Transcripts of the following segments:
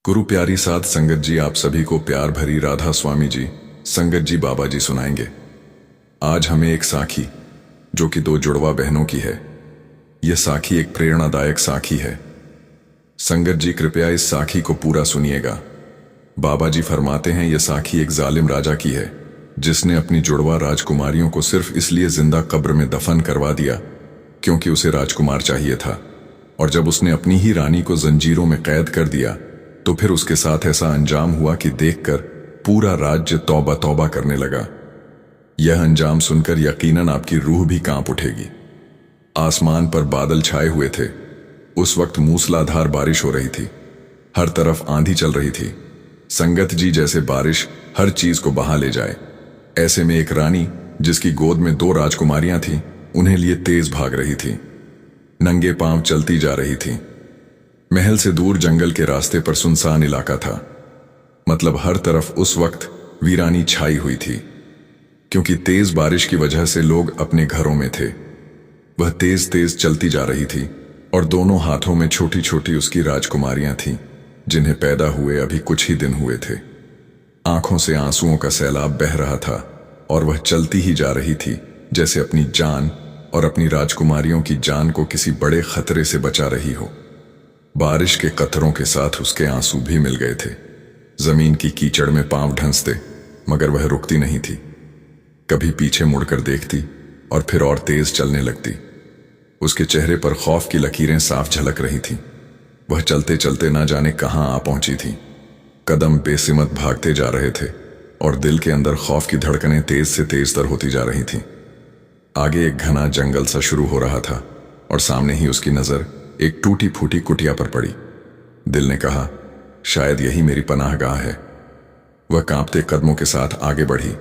गुरु प्यारी साध संगत जी, आप सभी को प्यार भरी राधा स्वामी जी, संगत जी, बाबा जी सुनाएंगे। आज हमें एक साखी जो कि दो जुड़वा बहनों की है। यह साखी एक प्रेरणादायक साखी है। संगत जी कृपया इस साखी को पूरा सुनिएगा। बाबा जी फरमाते हैं यह साखी एक जालिम राजा की है जिसने अपनी जुड़वा राजकुमारियों को सिर्फ इसलिए जिंदा कब्र में दफन करवा दिया क्योंकि उसे राजकुमार चाहिए था, और जब उसने अपनी ही रानी को जंजीरों में कैद कर दिया तो फिर उसके साथ ऐसा अंजाम हुआ कि देखकर पूरा राज्य तौबा तौबा करने लगा। यह अंजाम सुनकर यकीनन आपकी रूह भी कांप उठेगी। आसमान पर बादल छाए हुए थे। उस वक्त मूसलाधार बारिश हो रही थी। हर तरफ आंधी चल रही थी। संगत जी, जैसे बारिश हर चीज को बहा ले जाए, ऐसे में एक रानी जिसकी गोद में दो राजकुमारियां थीं, उन्हें लिए तेज भाग रही थी। नंगे पांव चलती जा रही थी। महल से दूर जंगल के रास्ते पर सुनसान इलाका था। मतलब हर तरफ उस वक्त वीरानी छाई हुई थी, क्योंकि तेज बारिश की वजह से लोग अपने घरों में थे। वह तेज तेज चलती जा रही थी और दोनों हाथों में छोटी छोटी उसकी राजकुमारियां थीं, जिन्हें पैदा हुए अभी कुछ ही दिन हुए थे। आंखों से आंसुओं का सैलाब बह रहा था और वह चलती ही जा रही थी जैसे अपनी जान और अपनी राजकुमारियों की जान को किसी बड़े खतरे से बचा रही हो। बारिश के कतरों के साथ उसके आंसू भी मिल गए थे। जमीन की कीचड़ में पांव ढंसते, मगर वह रुकती नहीं थी। कभी पीछे मुड़कर देखती और फिर और तेज चलने लगती। उसके चेहरे पर खौफ की लकीरें साफ झलक रही थीं। वह चलते चलते ना जाने कहां आ पहुंची थी। कदम बेसिमत भागते जा रहे थे और दिल के अंदर खौफ की धड़कनें तेज से तेजतर होती जा रही थीं। आगे एक घना जंगल सा शुरू हो रहा था और सामने ही उसकी नजर एक टूटी फूटी कुटिया पर पड़ी। दिल ने कहा, शायद यही मेरी पनाहगाह है। वह कांपते कदमों के साथ आगे बढ़ी।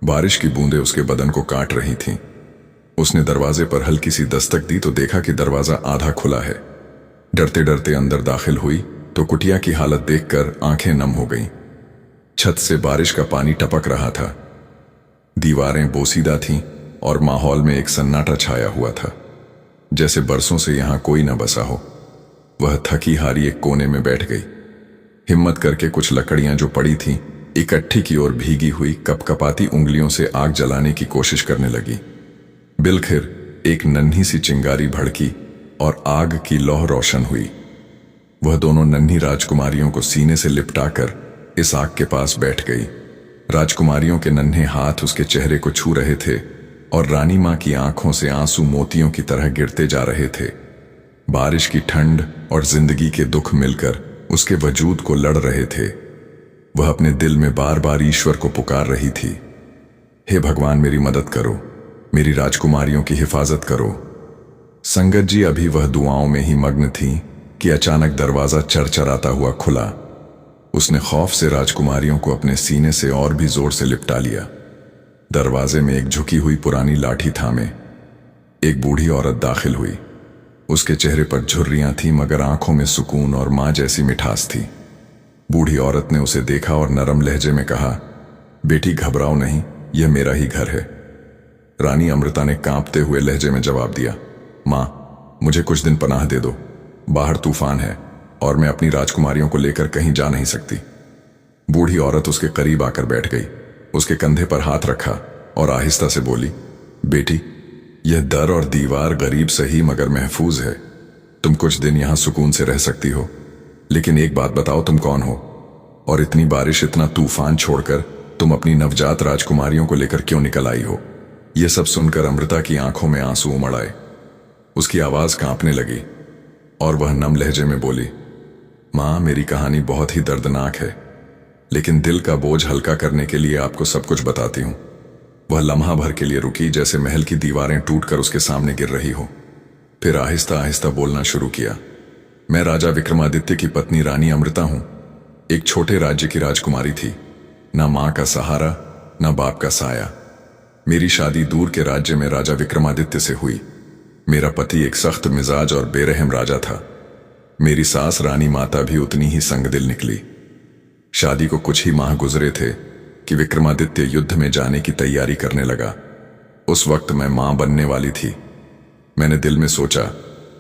बारिश की बूंदें उसके बदन को काट रही थीं। उसने दरवाजे पर हल्की सी दस्तक दी तो देखा कि दरवाजा आधा खुला है। डरते डरते अंदर दाखिल हुई तो कुटिया की हालत देखकर आंखें नम हो गईं। छत से बारिश का पानी टपक रहा था। दीवारें बोसीदा थीं और माहौल में एक सन्नाटा छाया हुआ था, जैसे बरसों से यहां कोई न बसा हो। वह थकी हारी एक कोने में बैठ गई। हिम्मत करके कुछ लकड़ियां जो पड़ी थीं इकट्ठी की और भीगी हुई कपकपाती उंगलियों से आग जलाने की कोशिश करने लगी। बिलखिर एक नन्ही सी चिंगारी भड़की और आग की लौ रोशन हुई। वह दोनों नन्ही राजकुमारियों को सीने से लिपटाकर इस आग के पास बैठ गई। राजकुमारियों के नन्हे हाथ उसके चेहरे को छू रहे थे और रानी मां की आंखों से आंसू मोतियों की तरह गिरते जा रहे थे। बारिश की ठंड और जिंदगी के दुख मिलकर उसके वजूद को लड़ रहे थे। वह अपने दिल में बार बार ईश्वर को पुकार रही थी, हे भगवान, मेरी मदद करो, मेरी राजकुमारियों की हिफाजत करो। संगत जी अभी वह दुआओं में ही मग्न थी कि अचानक दरवाजा चरचराता हुआ खुला। उसने खौफ से राजकुमारियों को अपने सीने से और भी जोर से लिपटा लिया। दरवाजे में एक झुकी हुई पुरानी लाठी थामे एक बूढ़ी औरत दाखिल हुई। उसके चेहरे पर झुर्रियां थीं, मगर आंखों में सुकून और मां जैसी मिठास थी। बूढ़ी औरत ने उसे देखा और नरम लहजे में कहा, बेटी घबराओ नहीं, यह मेरा ही घर है। रानी अमृता ने कांपते हुए लहजे में जवाब दिया, मां, मुझे कुछ दिन पनाह दे दो। बाहर तूफान है और मैं अपनी राजकुमारियों को लेकर कहीं जा नहीं सकती। बूढ़ी औरत उसके करीब आकर बैठ गई, उसके कंधे पर हाथ रखा और आहिस्ता से बोली, बेटी, यह दर और दीवार गरीब सही मगर महफूज है। तुम कुछ दिन यहां सुकून से रह सकती हो, लेकिन एक बात बताओ, तुम कौन हो और इतनी बारिश, इतना तूफान छोड़कर तुम अपनी नवजात राजकुमारियों को लेकर क्यों निकल आई हो? यह सब सुनकर अमृता की आंखों में आंसू उमड़ आए। उसकी आवाज कांपने लगी और वह नम लहजे में बोली, मां, मेरी कहानी बहुत ही दर्दनाक है, लेकिन दिल का बोझ हल्का करने के लिए आपको सब कुछ बताती हूं। वह लम्हा भर के लिए रुकी, जैसे महल की दीवारें टूटकर उसके सामने गिर रही हो। फिर आहिस्ता आहिस्ता बोलना शुरू किया, मैं राजा विक्रमादित्य की पत्नी रानी अमृता हूं। एक छोटे राज्य की राजकुमारी थी, ना मां का सहारा, ना बाप का साया। मेरी शादी दूर के राज्य में राजा विक्रमादित्य से हुई। मेरा पति एक सख्त मिजाज और बेरहम राजा था। मेरी सास रानी माता भी उतनी ही संगदिल निकली। शादी को कुछ ही माह गुजरे थे कि विक्रमादित्य युद्ध में जाने की तैयारी करने लगा। उस वक्त मैं मां बनने वाली थी। मैंने दिल में सोचा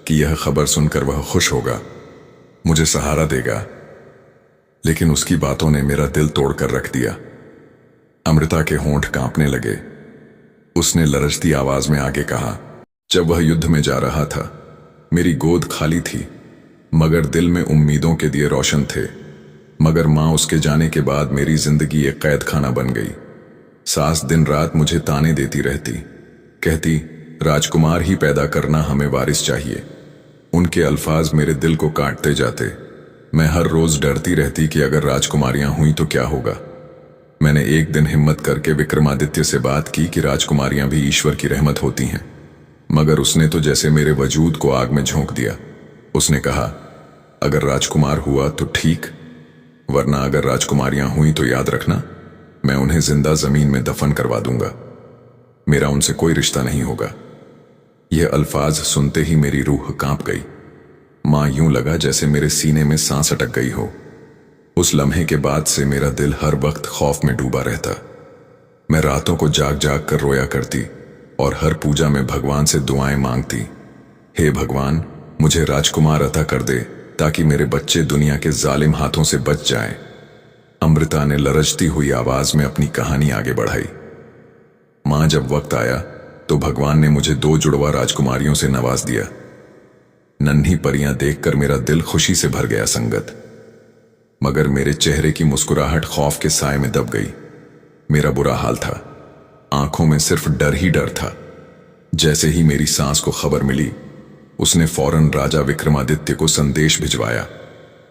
कि यह खबर सुनकर वह खुश होगा, मुझे सहारा देगा। लेकिन उसकी बातों ने मेरा दिल तोड़कर रख दिया। अमृता के होंठ कांपने लगे। उसने लरजती आवाज में आगे कहा, जब वह युद्ध में जा रहा था, मेरी गोद खाली थी, मगर दिल में उम्मीदों के दिए रोशन थे। मगर मां उसके जाने के बाद मेरी जिंदगी एक कैद खाना बन गई। सास दिन रात मुझे ताने देती रहती, कहती राजकुमार ही पैदा करना, हमें वारिस चाहिए। उनके अल्फाज मेरे दिल को काटते जाते। मैं हर रोज डरती रहती कि अगर राजकुमारियां हुई तो क्या होगा। मैंने एक दिन हिम्मत करके विक्रमादित्य से बात की कि राजकुमारियां भी ईश्वर की रहमत होती हैं, मगर उसने तो जैसे मेरे वजूद को आग में झोंक दिया। उसने कहा, अगर राजकुमार हुआ तो ठीक, वरना अगर राजकुमारियां हुई तो याद रखना, मैं उन्हें जिंदा जमीन में दफन करवा दूंगा। मेरा उनसे कोई रिश्ता नहीं होगा। यह अल्फाज सुनते ही मेरी रूह कांप गई। मां यूं लगा जैसे मेरे सीने में सांस अटक गई हो। उस लम्हे के बाद से मेरा दिल हर वक्त खौफ में डूबा रहता। मैं रातों को जाग जाग कर रोया करती और हर पूजा में भगवान से दुआएं मांगती, हे भगवान, मुझे राजकुमार अता कर दे ताकि मेरे बच्चे दुनिया के जालिम हाथों से बच जाएं। अमृता ने लरजती हुई आवाज में अपनी कहानी आगे बढ़ाई। मां, जब वक्त आया तो भगवान ने मुझे 2 जुड़वा राजकुमारियों से नवाज दिया। नन्ही परियां देखकर मेरा दिल खुशी से भर गया संगत, मगर मेरे चेहरे की मुस्कुराहट खौफ के साए में दब गई। मेरा बुरा हाल था, आंखों में सिर्फ डर ही डर था। जैसे ही मेरी सांस को खबर मिली, उसने फौरन राजा विक्रमादित्य को संदेश भिजवाया।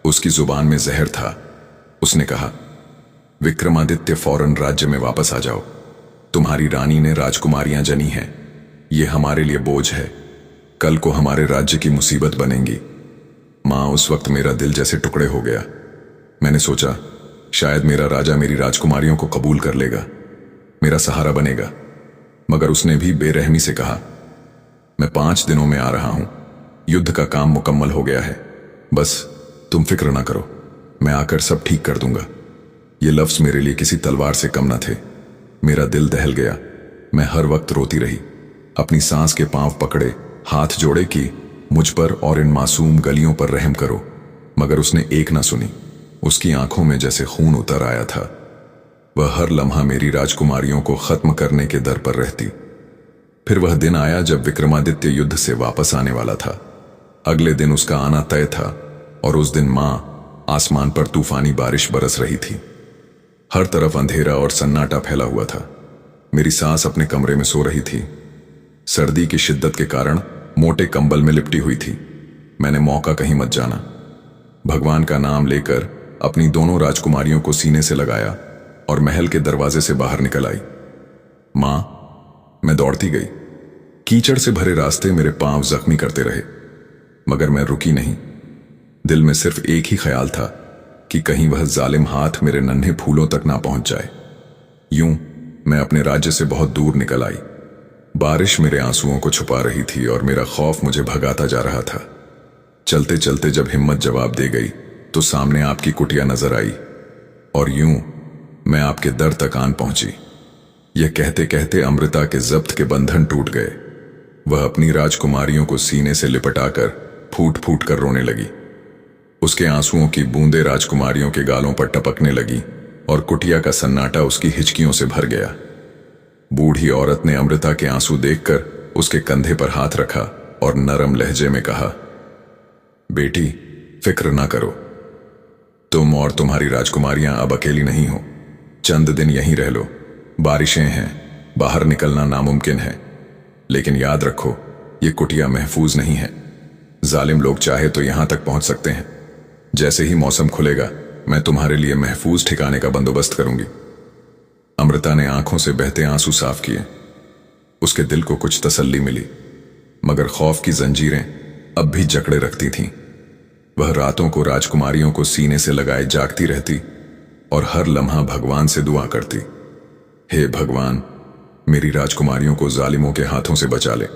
उसकी जुबान में जहर था। उसने कहा, विक्रमादित्य, फौरन राज्य में वापस आ जाओ। तुम्हारी रानी ने राजकुमारियां जनी हैं। ये हमारे लिए बोझ है, कल को हमारे राज्य की मुसीबत बनेंगी। मां, उस वक्त मेरा दिल जैसे टुकड़े हो गया। मैंने सोचा, शायद मेरा राजा मेरी राजकुमारियों को कबूल कर लेगा, मेरा सहारा बनेगा। मगर उसने भी बेरहमी से कहा, मैं 5 दिनों में आ रहा हूं, युद्ध का काम मुकम्मल हो गया है, बस तुम फिक्र ना करो, मैं आकर सब ठीक कर दूंगा। ये लफ्ज मेरे लिए किसी तलवार से कम न थे। मेरा दिल दहल गया। मैं हर वक्त रोती रही, अपनी सांस के पांव पकड़े, हाथ जोड़े कि मुझ पर और इन मासूम गलियों पर रहम करो। मगर उसने एक ना सुनी। उसकी आंखों में जैसे खून उतर आया था। वह हर लम्हा मेरी राजकुमारियों को खत्म करने के दर पर रहती। फिर वह दिन आया जब विक्रमादित्य युद्ध से वापस आने वाला था। अगले दिन उसका आना तय था और उस दिन मां आसमान पर तूफानी बारिश बरस रही थी। हर तरफ अंधेरा और सन्नाटा फैला हुआ था। मेरी सास अपने कमरे में सो रही थी। सर्दी की शिद्दत के कारण मोटे कंबल में लिपटी हुई थी। मैंने मौका कहीं मत जाना, भगवान का नाम लेकर अपनी दोनों राजकुमारियों को सीने से लगाया और महल के दरवाजे से बाहर निकल आई। मां, मैं दौड़ती गई। कीचड़ से भरे रास्ते मेरे पांव जख्मी करते रहे, मगर मैं रुकी नहीं। दिल में सिर्फ एक ही ख्याल था कि कहीं वह जालिम हाथ मेरे नन्हे फूलों तक ना पहुंच जाए। यूं मैं अपने राज्य से बहुत दूर निकल आई। बारिश मेरे आंसुओं को छुपा रही थी और मेरा खौफ मुझे भगाता जा रहा था। चलते चलते जब हिम्मत जवाब दे गई तो सामने आपकी कुटिया नजर आई और यूं मैं आपके दर तक आन पहुंची। यह कहते कहते अमृता के जब्त के बंधन टूट गए। वह अपनी राजकुमारियों को सीने से लिपटाकर फूट फूट कर रोने लगी। उसके आंसुओं की बूंदें राजकुमारियों के गालों पर टपकने लगी और कुटिया का सन्नाटा उसकी हिचकियों से भर गया। बूढ़ी औरत ने अमृता के आंसू देखकर उसके कंधे पर हाथ रखा और नरम लहजे में कहा, बेटी, फिक्र ना करो, तुम और तुम्हारी राजकुमारियां अब अकेली नहीं हो। चंद दिन यहीं रह लो। बारिशें हैं, बाहर निकलना नामुमकिन है, लेकिन याद रखो, ये कुटिया महफूज नहीं है। जालिम लोग चाहे तो यहां तक पहुंच सकते हैं। जैसे ही मौसम खुलेगा, मैं तुम्हारे लिए महफूज ठिकाने का बंदोबस्त करूंगी। अमृता ने आंखों से बहते आंसू साफ किए। उसके दिल को कुछ तसल्ली मिली, मगर खौफ की जंजीरें अब भी जकड़े रखती थीं। वह रातों को राजकुमारियों को सीने से लगाए जागती रहती और हर लम्हा भगवान से दुआ करती, हे भगवान, मेरी राजकुमारियों को जालिमों के हाथों से बचा ले।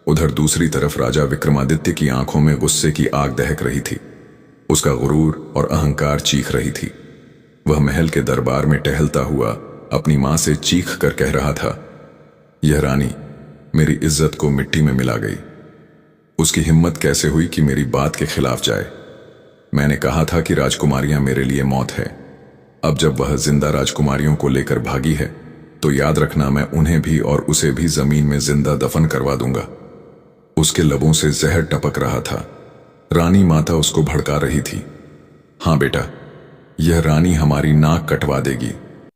उधर दूसरी तरफ राजा विक्रमादित्य की आंखों में गुस्से की आग दहक रही थी। उसका गुरूर और अहंकार चीख रही थी। वह महल के दरबार में टहलता हुआ अपनी मां से चीख कर कह रहा था, यह रानी मेरी इज्जत को मिट्टी में मिला गई। उसकी हिम्मत कैसे हुई कि मेरी बात के खिलाफ जाए। मैंने कहा था कि राजकुमारियां मेरे लिए मौत है। अब जब वह जिंदा राजकुमारियों को लेकर भागी है तो याद रखना, मैं उन्हें भी और उसे भी जमीन में जिंदा दफन करवा दूंगा। उसके लबों से जहर टपक रहा था। रानी माता उसको भड़का रही थी। हाँ बेटा, यह रानी हमारी नाक कटवा देगी।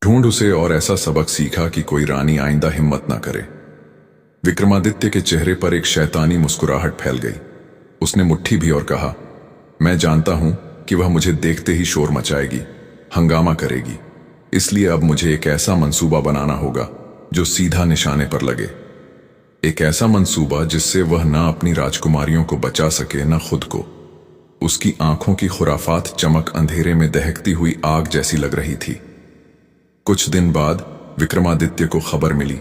ढूंढ उसे और ऐसा सबक सीखा कि कोई रानी आइंदा हिम्मत ना करे। विक्रमादित्य के चेहरे पर एक शैतानी मुस्कुराहट फैल गई। उसने मुट्ठी भी और कहा, मैं जानता हूं कि वह मुझे देखते ही शोर मचाएगी, हंगामा करेगी। इसलिए अब मुझे एक ऐसा मंसूबा बनाना होगा जो सीधा निशाने पर लगे। एक ऐसा मंसूबा जिससे वह ना अपनी राजकुमारियों को बचा सके न खुद को। उसकी आंखों की खुराफात चमक अंधेरे में दहकती हुई आग जैसी लग रही थी। कुछ दिन बाद विक्रमादित्य को खबर मिली।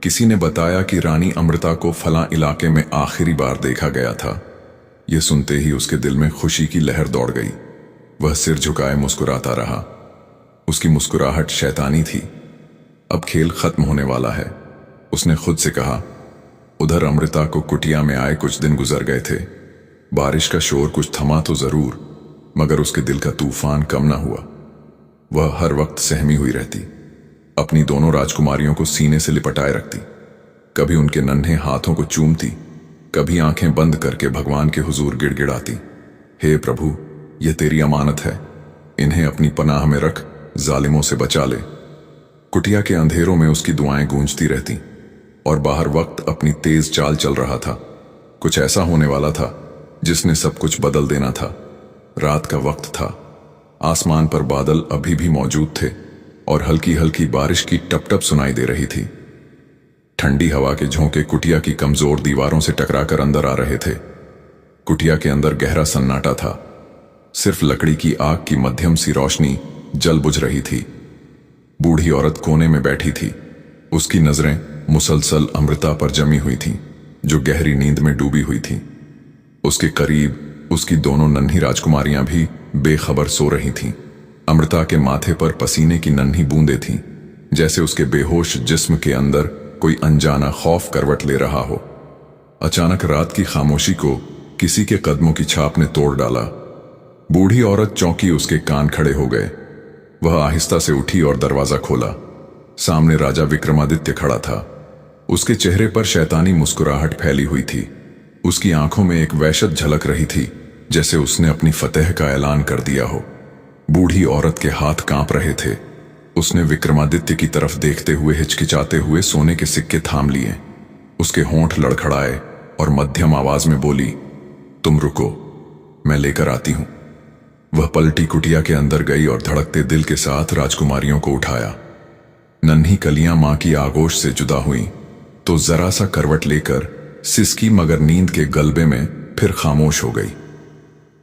किसी ने बताया कि रानी अमृता को फलां इलाके में आखिरी बार देखा गया था। यह सुनते ही उसके दिल में खुशी की लहर दौड़ गई। वह सिर झुकाए मुस्कुराता रहा। उसकी मुस्कुराहट शैतानी थी। अब खेल खत्म होने वाला है। उसने खुद से कहा। उधर अमृता को कुटिया में आए कुछ दिन गुजर गए थे। बारिश का शोर कुछ थमा तो जरूर, मगर उसके दिल का तूफान कम ना हुआ। वह हर वक्त सहमी हुई रहती, अपनी दोनों राजकुमारियों को सीने से लिपटाए रखती, कभी उनके नन्हे हाथों को चूमती, कभी आंखें बंद करके भगवान के हुजूर गिड़गिड़ाती, हे प्रभु, यह तेरी अमानत है, इन्हें अपनी पनाह में रख, जालिमों से बचा ले। कुटिया के अंधेरों में उसकी दुआएं गूंजती रहती और बाहर वक्त अपनी तेज चाल चल रहा था। कुछ ऐसा होने वाला था जिसने सब कुछ बदल देना था। रात का वक्त था। आसमान पर बादल अभी भी मौजूद थे और हल्की हल्की बारिश की टप-टप सुनाई दे रही थी। ठंडी हवा के झोंके कुटिया की कमजोर दीवारों से टकराकर अंदर आ रहे थे। कुटिया के अंदर गहरा सन्नाटा था। सिर्फ लकड़ी की आग की मध्यम सी रोशनी जल बुझ रही थी। बूढ़ी औरत कोने में बैठी थी। उसकी नजरें मुसलसल अमृता पर जमी हुई थीं, जो गहरी नींद में डूबी हुई थी। उसके करीब उसकी दोनों नन्ही राजकुमारियां भी बेखबर सो रही थीं। अमृता के माथे पर पसीने की नन्ही बूंदें थीं, जैसे उसके बेहोश जिस्म के अंदर कोई अनजाना खौफ करवट ले रहा हो। अचानक रात की खामोशी को किसी के कदमों की छाप ने तोड़ डाला। बूढ़ी औरत चौंकी उसके कान खड़े हो गए। वह आहिस्ता से उठी और दरवाजा खोला। सामने राजा विक्रमादित्य खड़ा था। उसके चेहरे पर शैतानी मुस्कुराहट फैली हुई थी। उसकी आंखों में एक वहशत झलक रही थी, जैसे उसने अपनी फतेह का ऐलान कर दिया हो। बूढ़ी औरत के हाथ कांप रहे थे। उसने विक्रमादित्य की तरफ देखते हुए हिचकिचाते हुए सोने के सिक्के थाम लिए। उसके होंठ लड़खड़ाए और मध्यम आवाज में बोली, तुम रुको, मैं लेकर आती हूं। वह पलटी कुटिया के अंदर गई और धड़कते दिल के साथ राजकुमारियों को उठाया। नन्ही कलियां मां की आगोश से जुदा हुईं तो जरा सा करवट लेकर सिसकी, मगर नींद के गलबे में फिर खामोश हो गई।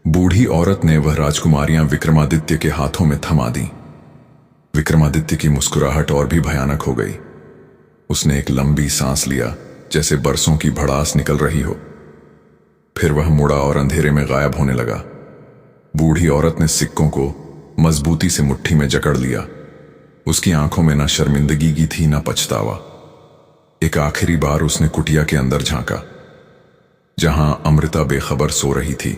बूढ़ी औरत ने वह राजकुमारियां विक्रमादित्य के हाथों में थमा दी। विक्रमादित्य की मुस्कुराहट और भी भयानक हो गई। उसने एक लंबी सांस लिया, जैसे बरसों की भड़ास निकल रही हो। फिर वह मुड़ा और अंधेरे में गायब होने लगा। बूढ़ी औरत ने सिक्कों को मजबूती से मुट्ठी में जकड़ लिया। उसकी आंखों में न शर्मिंदगी की थी न पछतावा। एक आखिरी बार उसने कुटिया के अंदर झांका, जहां अमृता बेखबर सो रही थी।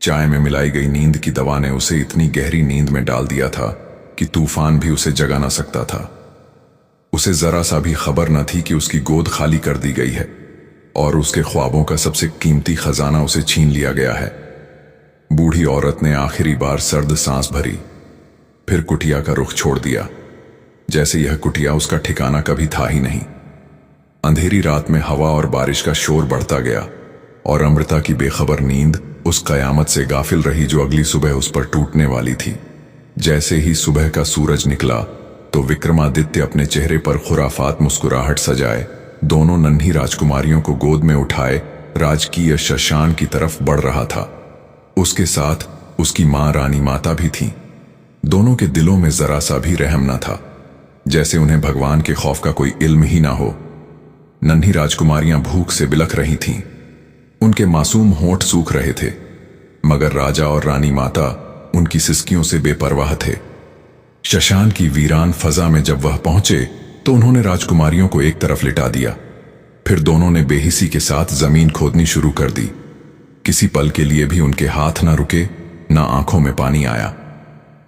चाय में मिलाई गई नींद की दवा ने उसे इतनी गहरी नींद में डाल दिया था कि तूफान भी उसे जगा ना सकता था। उसे जरा सा भी खबर न थी कि उसकी गोद खाली कर दी गई है और उसके ख्वाबों का सबसे कीमती खजाना उसे छीन लिया गया है। बूढ़ी औरत ने आखिरी बार सर्द सांस भरी, फिर कुटिया का रुख छोड़ दिया, जैसे यह कुटिया उसका ठिकाना कभी था ही नहीं। अंधेरी रात में हवा और बारिश का शोर बढ़ता गया और अमृता की बेखबर नींद उस कयामत से गाफिल रही जो अगली सुबह उस पर टूटने वाली थी। जैसे ही सुबह का सूरज निकला तो विक्रमादित्य अपने चेहरे पर खुराफात मुस्कुराहट सजाए दोनों नन्ही राजकुमारियों को गोद में उठाए राजकीय शशान की तरफ बढ़ रहा था। उसके साथ उसकी मां रानी माता भी थी। दोनों के दिलों में जरा सा भी रहम न था, जैसे उन्हें भगवान के खौफ का कोई इल्म ही ना हो। नन्ही राजकुमारियां भूख से बिलख रही थीं। उनके मासूम होंठ सूख रहे थे, मगर राजा और रानी माता उनकी सिसकियों से बेपरवाह थे। शशान की वीरान फजा में जब वह पहुंचे तो उन्होंने राजकुमारियों को एक तरफ लिटा दिया। फिर दोनों ने बेहिसी के साथ जमीन खोदनी शुरू कर दी। किसी पल के लिए भी उनके हाथ न रुके ना आंखों में पानी आया।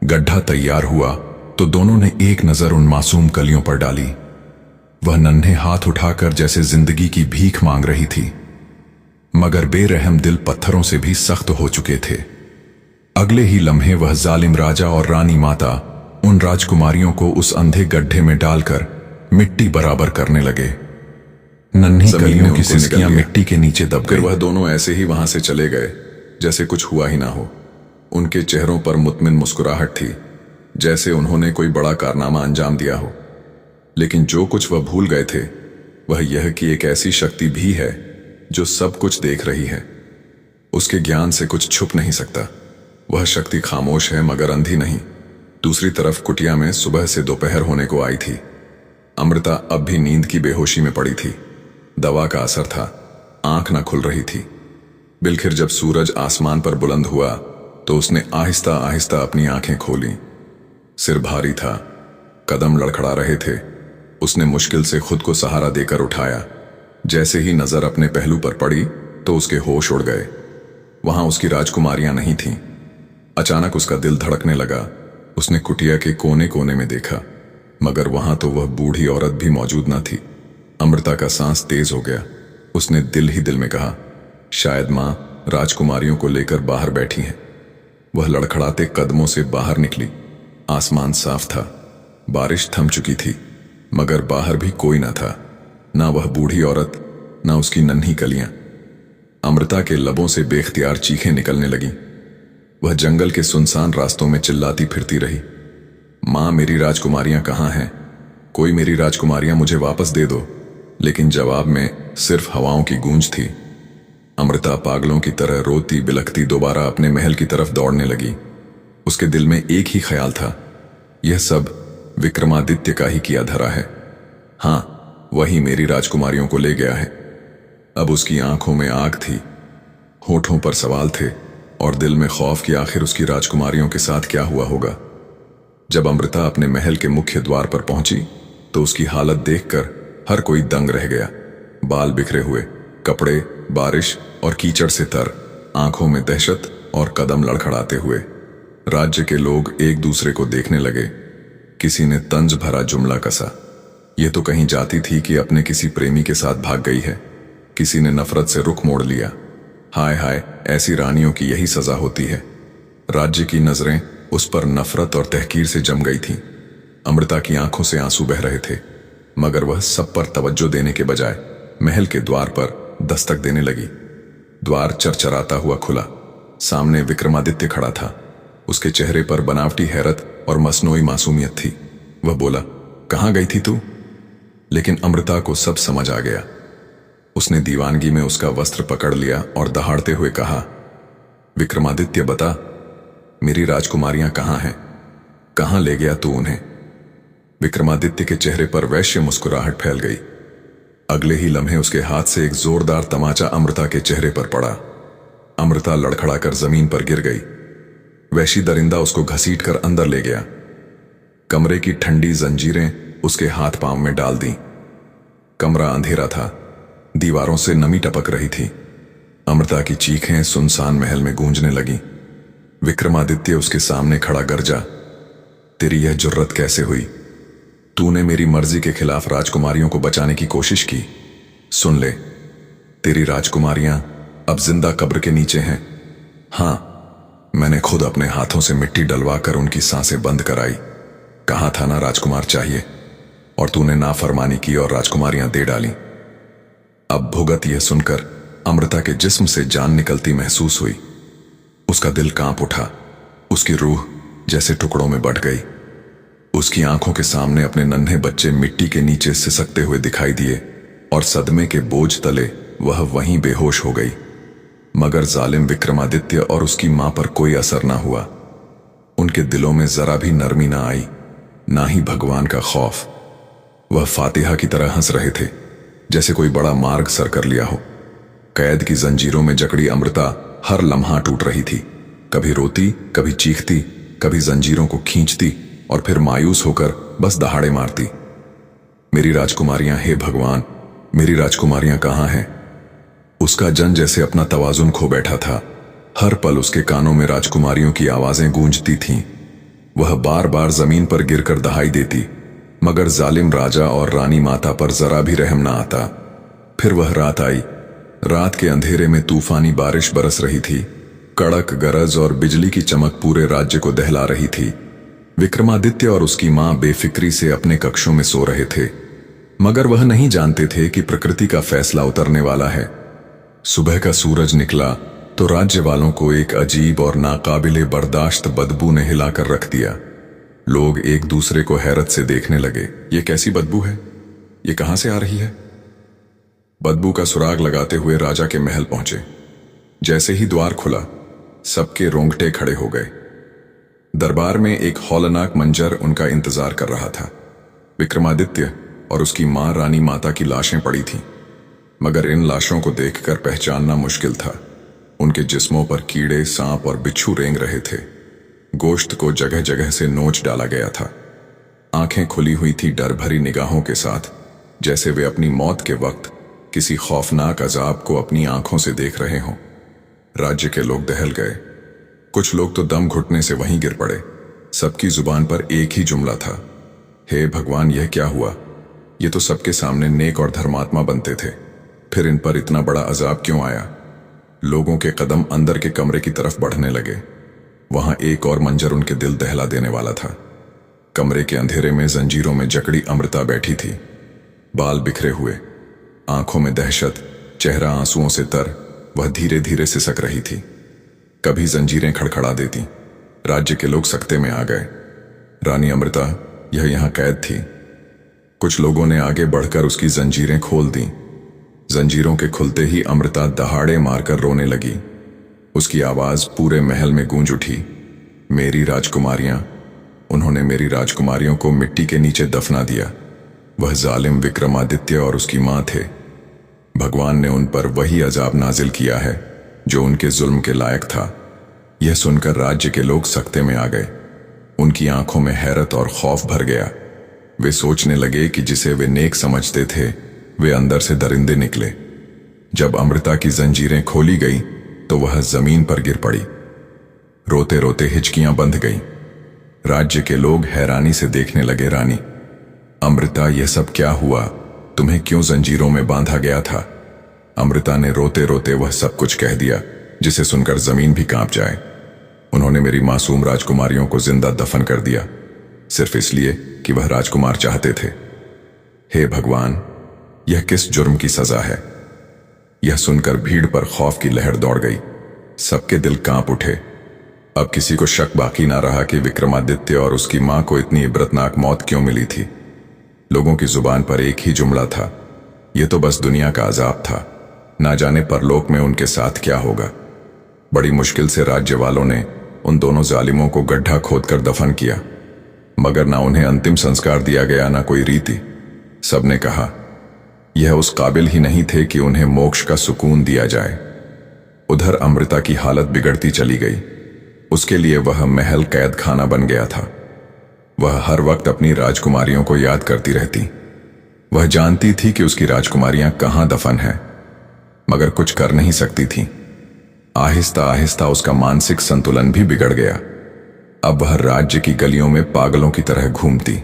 गड्ढा तैयार हुआ तो दोनों ने एक नजर उन मासूम कलियों पर डाली। वह नन्हे हाथ उठाकर जैसे जिंदगी की भीख मांग रही थी, मगर बेरहम दिल पत्थरों से भी सख्त हो चुके थे। अगले ही लम्हे वह जालिम राजा और रानी माता उन राजकुमारियों को उस अंधे गड्ढे में डालकर मिट्टी बराबर करने लगे। नन्ही कलियों की सिसकियां मिट्टी के नीचे दब गई। वह दोनों ऐसे ही वहां से चले गए जैसे कुछ हुआ ही ना हो। उनके चेहरों पर मुतमिन मुस्कुराहट थी, जैसे उन्होंने कोई बड़ा कारनामा अंजाम दिया हो। लेकिन जो कुछ वह भूल गए थे वह यह कि एक ऐसी शक्ति भी है जो सब कुछ देख रही है। उसके ज्ञान से कुछ छुप नहीं सकता। वह शक्ति खामोश है मगर अंधी नहीं। दूसरी तरफ कुटिया में सुबह से दोपहर होने को आई थी। अमृता अब भी नींद की बेहोशी में पड़ी थी। दवा का असर था, आंख न खुल रही थी। बिलखिर जब सूरज आसमान पर बुलंद हुआ तो उसने आहिस्ता आहिस्ता अपनी आंखें खोली। सिर भारी था, कदम लड़खड़ा रहे थे। उसने मुश्किल से खुद को सहारा देकर उठाया। जैसे ही नजर अपने पहलू पर पड़ी तो उसके होश उड़ गए। वहां उसकी राजकुमारियां नहीं थीं। अचानक उसका दिल धड़कने लगा। उसने कुटिया के कोने कोने में देखा, मगर वहां तो वह बूढ़ी औरत भी मौजूद न थी। अमृता का सांस तेज हो गया। उसने दिल ही दिल में कहा, शायद मां राजकुमारियों को लेकर बाहर बैठी हैं। वह लड़खड़ाते कदमों से बाहर निकली। आसमान साफ था, बारिश थम चुकी थी, मगर बाहर भी कोई न था। ना वह बूढ़ी औरत, ना उसकी नन्ही कलियां। अमृता के लबों से बेख्तियार चीखें निकलने लगीं। वह जंगल के सुनसान रास्तों में चिल्लाती फिरती रही, मां मेरी राजकुमारियां कहाँ हैं? कोई मेरी राजकुमारियां मुझे वापस दे दो। लेकिन जवाब में सिर्फ हवाओं की गूंज थी। अमृता पागलों की तरह रोती बिलखती दोबारा अपने महल की तरफ दौड़ने लगी। उसके दिल में एक ही ख्याल था, यह सब विक्रमादित्य का ही किया धरा है। हां, वही मेरी राजकुमारियों को ले गया है। अब उसकी आंखों में आग थी, होठों पर सवाल थे और दिल में खौफ कि आखिर उसकी राजकुमारियों के साथ क्या हुआ होगा। जब अमृता अपने महल के मुख्य द्वार पर पहुंची तो उसकी हालत देखकर हर कोई दंग रह गया। बाल बिखरे हुए, कपड़े बारिश और कीचड़ से तर, आंखों में दहशत और कदम लड़खड़ाते हुए। राज्य के लोग एक दूसरे को देखने लगे। किसी ने तंज भरा जुमला कसा, यह तो कहीं जाती थी कि अपने किसी प्रेमी के साथ भाग गई है। किसी ने नफरत से रुख मोड़ लिया, हाय हाय, ऐसी रानियों की यही सजा होती है। राज्य की नजरें उस पर नफरत और तहकीर से जम गई थीं। अमृता की आंखों से आंसू बह रहे थे, मगर वह सब पर तवज्जो देने के बजाय महल के द्वार पर दस्तक देने लगी। द्वार चरचराता हुआ खुला। सामने विक्रमादित्य खड़ा था। उसके चेहरे पर बनावटी हैरत और मसनूई मासूमियत थी। वह बोला, कहां गई थी तू? लेकिन अमृता को सब समझ आ गया। उसने दीवानगी में उसका वस्त्र पकड़ लिया और दहाड़ते हुए कहा, विक्रमादित्य बता, मेरी राजकुमारियां कहां हैं? कहां ले गया तू उन्हें? विक्रमादित्य के चेहरे पर वैश्य मुस्कुराहट फैल गई। अगले ही लम्हे उसके हाथ से एक जोरदार तमाचा अमृता के चेहरे पर पड़ा। अमृता लड़खड़ाकर जमीन पर गिर गई। वैशी दरिंदा उसको घसीटकर अंदर ले गया। कमरे की ठंडी जंजीरें उसके हाथ पांव में डाल दी। कमरा अंधेरा था, दीवारों से नमी टपक रही थी। अमृता की चीखें सुनसान महल में गूंजने लगीं। विक्रमादित्य उसके सामने खड़ा गरजा, तेरी यह जुर्रत कैसे हुई? तूने मेरी मर्जी के खिलाफ राजकुमारियों को बचाने की कोशिश की। सुन ले, तेरी राजकुमारियां अब जिंदा कब्र के नीचे हैं। हां, मैंने खुद अपने हाथों से मिट्टी डलवाकर उनकी सांसें बंद कराई। कहा था ना राजकुमार चाहिए, और तूने नाफरमानी की और राजकुमारियां दे डाली। अब भुगत यह सुनकर अमृता के जिस्म से जान निकलती महसूस हुई। उसका दिल कांप उठा। उसकी रूह जैसे टुकड़ों में बट गई। उसकी आंखों के सामने अपने नन्हे बच्चे मिट्टी के नीचे सिसकते हुए दिखाई दिए और सदमे के बोझ तले वह वहीं बेहोश हो गई। मगर जालिम विक्रमादित्य और उसकी मां पर कोई असर ना हुआ। उनके दिलों में जरा भी नरमी ना आई, ना ही भगवान का खौफ। वह फातिहा की तरह हंस रहे थे, जैसे कोई बड़ा मार्ग सर कर लिया हो। कैद की जंजीरों में जकड़ी अमृता हर लम्हा टूट रही थी। कभी रोती, कभी चीखती, कभी जंजीरों को खींचती और फिर मायूस होकर बस दहाड़े मारती। मेरी राजकुमारियां, हे भगवान, मेरी राजकुमारियां कहां हैं? उसका जन जैसे अपना तवाजुन खो बैठा था। हर पल उसके कानों में राजकुमारियों की आवाजें गूंजती थीं। वह बार बार जमीन पर गिरकर दहाई देती, मगर जालिम राजा और रानी माता पर जरा भी रहम न आता। फिर वह रात आई। रात के अंधेरे में तूफानी बारिश बरस रही थी। कड़क गरज और बिजली की चमक पूरे राज्य को दहला रही थी। विक्रमादित्य और उसकी मां बेफिक्री से अपने कक्षों में सो रहे थे, मगर वह नहीं जानते थे कि प्रकृति का फैसला उतरने वाला है। सुबह का सूरज निकला तो राज्य वालों को एक अजीब और नाकाबिले बर्दाश्त बदबू ने हिलाकर रख दिया। लोग एक दूसरे को हैरत से देखने लगे। ये कैसी बदबू है? ये कहां से आ रही है? बदबू का सुराग लगाते हुए राजा के महल पहुंचे। जैसे ही द्वार खुला, सबके रोंगटे खड़े हो गए। दरबार में एक हौलनाक मंजर उनका इंतजार कर रहा था। विक्रमादित्य और उसकी मां रानी माता की लाशें पड़ी थीं, मगर इन लाशों को देखकर पहचानना मुश्किल था। उनके जिस्मों पर कीड़े, सांप और बिच्छू रेंग रहे थे। गोश्त को जगह जगह से नोच डाला गया था। आंखें खुली हुई थी डर भरी निगाहों के साथ, जैसे वे अपनी मौत के वक्त किसी खौफनाक अजाब को अपनी आंखों से देख रहे हों। राज्य के लोग दहल गए। कुछ लोग तो दम घुटने से वहीं गिर पड़े। सबकी जुबान पर एक ही जुमला था, हे भगवान, यह क्या हुआ? ये तो सबके सामने नेक और धर्मात्मा बनते थे, फिर इन पर इतना बड़ा अजाब क्यों आया? लोगों के कदम अंदर के कमरे की तरफ बढ़ने लगे। वहां एक और मंजर उनके दिल दहला देने वाला था। कमरे के अंधेरे में जंजीरों में जकड़ी अमृता बैठी थी, बाल बिखरे हुए, आंखों में दहशत, चेहरा आंसुओं से तर। वह धीरे धीरे सिसक रही थी। कभी जंजीरें खड़खड़ा देती। राज्य के लोग सकते में आ गए। रानी अमृता यह यहां कैद थी। कुछ लोगों ने आगे बढ़कर उसकी जंजीरें खोल दी। जंजीरों के खुलते ही अमृता दहाड़े मारकर रोने लगी। उसकी आवाज पूरे महल में गूंज उठी, मेरी राजकुमारियां, उन्होंने मेरी राजकुमारियों को मिट्टी के नीचे दफना दिया। वह जालिम विक्रमादित्य और उसकी मां थे। भगवान ने उन पर वही अजाब नाजिल किया है जो उनके जुल्म के लायक था। यह सुनकर राज्य के लोग सकते में आ गए। उनकी आंखों में हैरत और खौफ भर गया। वे सोचने लगे कि जिसे वे नेक समझते थे, वे अंदर से दरिंदे निकले। जब अमृता की जंजीरें खोली गई तो वह जमीन पर गिर पड़ी। रोते रोते हिचकियां बंध गईं। राज्य के लोग हैरानी से देखने लगे। रानी अमृता, यह सब क्या हुआ? तुम्हें क्यों जंजीरों में बांधा गया था? अमृता ने रोते रोते वह सब कुछ कह दिया जिसे सुनकर जमीन भी कांप जाए। उन्होंने मेरी मासूम राजकुमारियों को जिंदा दफन कर दिया, सिर्फ इसलिए कि वह राजकुमार चाहते थे। हे भगवान, यह किस जुर्म की सजा है? यह सुनकर भीड़ पर खौफ की लहर दौड़ गई। सबके दिल कांप उठे। अब किसी को शक बाकी ना रहा कि विक्रमादित्य और उसकी मां को इतनी इबरतनाक मौत क्यों मिली थी। लोगों की जुबान पर एक ही जुमला था, यह तो बस दुनिया का अजाब था, ना जाने परलोक में उनके साथ क्या होगा। बड़ी मुश्किल से राज्य वालों ने उन दोनों जालिमों को गड्ढा खोदकर दफन किया, मगर ना उन्हें अंतिम संस्कार दिया गया, ना कोई रीति। सबने कहा यह उस काबिल ही नहीं थे कि उन्हें मोक्ष का सुकून दिया जाए। उधर अमृता की हालत बिगड़ती चली गई। उसके लिए वह महल कैद खाना बन गया था। वह हर वक्त अपनी राजकुमारियों को याद करती रहती। वह जानती थी कि उसकी राजकुमारियां कहां दफन हैं, मगर कुछ कर नहीं सकती थी। आहिस्ता आहिस्ता उसका मानसिक संतुलन भी बिगड़ गया। अब वह राज्य की गलियों में पागलों की तरह घूमती।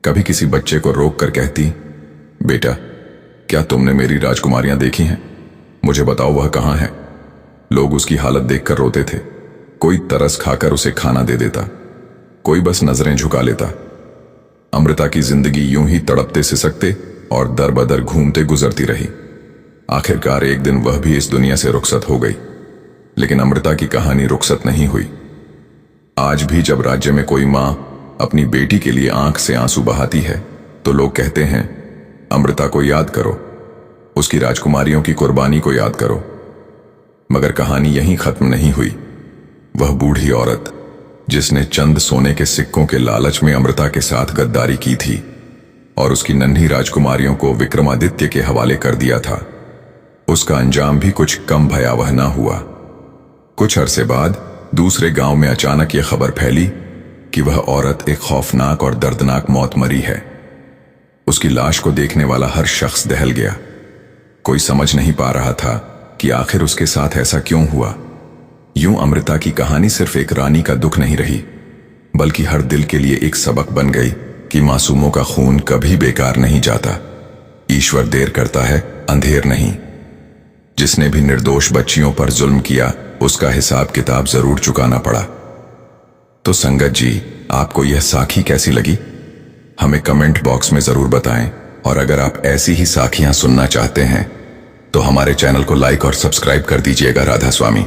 कभी किसी बच्चे को रोक कर कहती, बेटा, क्या तुमने मेरी राजकुमारियां देखी हैं? मुझे बताओ वह कहां है। लोग उसकी हालत देखकर रोते थे। कोई तरस खाकर उसे खाना दे देता, कोई बस नजरें झुका लेता। अमृता की जिंदगी यूं ही तड़पते सिसकते और दर बदर घूमते गुजरती रही। आखिरकार एक दिन वह भी इस दुनिया से रुखसत हो गई। लेकिन अमृता की कहानी रुखसत नहीं हुई। आज भी जब राज्य में कोई मां अपनी बेटी के लिए आंख से आंसू बहाती है तो लोग कहते हैं, अमृता को याद करो, उसकी राजकुमारियों की कुर्बानी को याद करो। मगर कहानी यहीं खत्म नहीं हुई। वह बूढ़ी औरत जिसने चंद सोने के सिक्कों के लालच में अमृता के साथ गद्दारी की थी और उसकी नन्ही राजकुमारियों को विक्रमादित्य के हवाले कर दिया था, उसका अंजाम भी कुछ कम भयावह न हुआ। कुछ अरसे बाद दूसरे गांव में अचानक यह खबर फैली कि वह औरत एक खौफनाक और दर्दनाक मौत मरी है। उसकी लाश को देखने वाला हर शख्स दहल गया। कोई समझ नहीं पा रहा था कि आखिर उसके साथ ऐसा क्यों हुआ। यूं अमृता की कहानी सिर्फ एक रानी का दुख नहीं रही, बल्कि हर दिल के लिए एक सबक बन गई कि मासूमों का खून कभी बेकार नहीं जाता। ईश्वर देर करता है, अंधेर नहीं। जिसने भी निर्दोष बच्चियों पर जुल्म किया, उसका हिसाब किताब जरूर चुकाना पड़ा। तो संगत जी, आपको यह साखी कैसी लगी? हमें कमेंट बॉक्स में जरूर बताएं, और अगर आप ऐसी ही साखियां सुनना चाहते हैं तो हमारे चैनल को लाइक और सब्सक्राइब कर दीजिएगा। राधा स्वामी।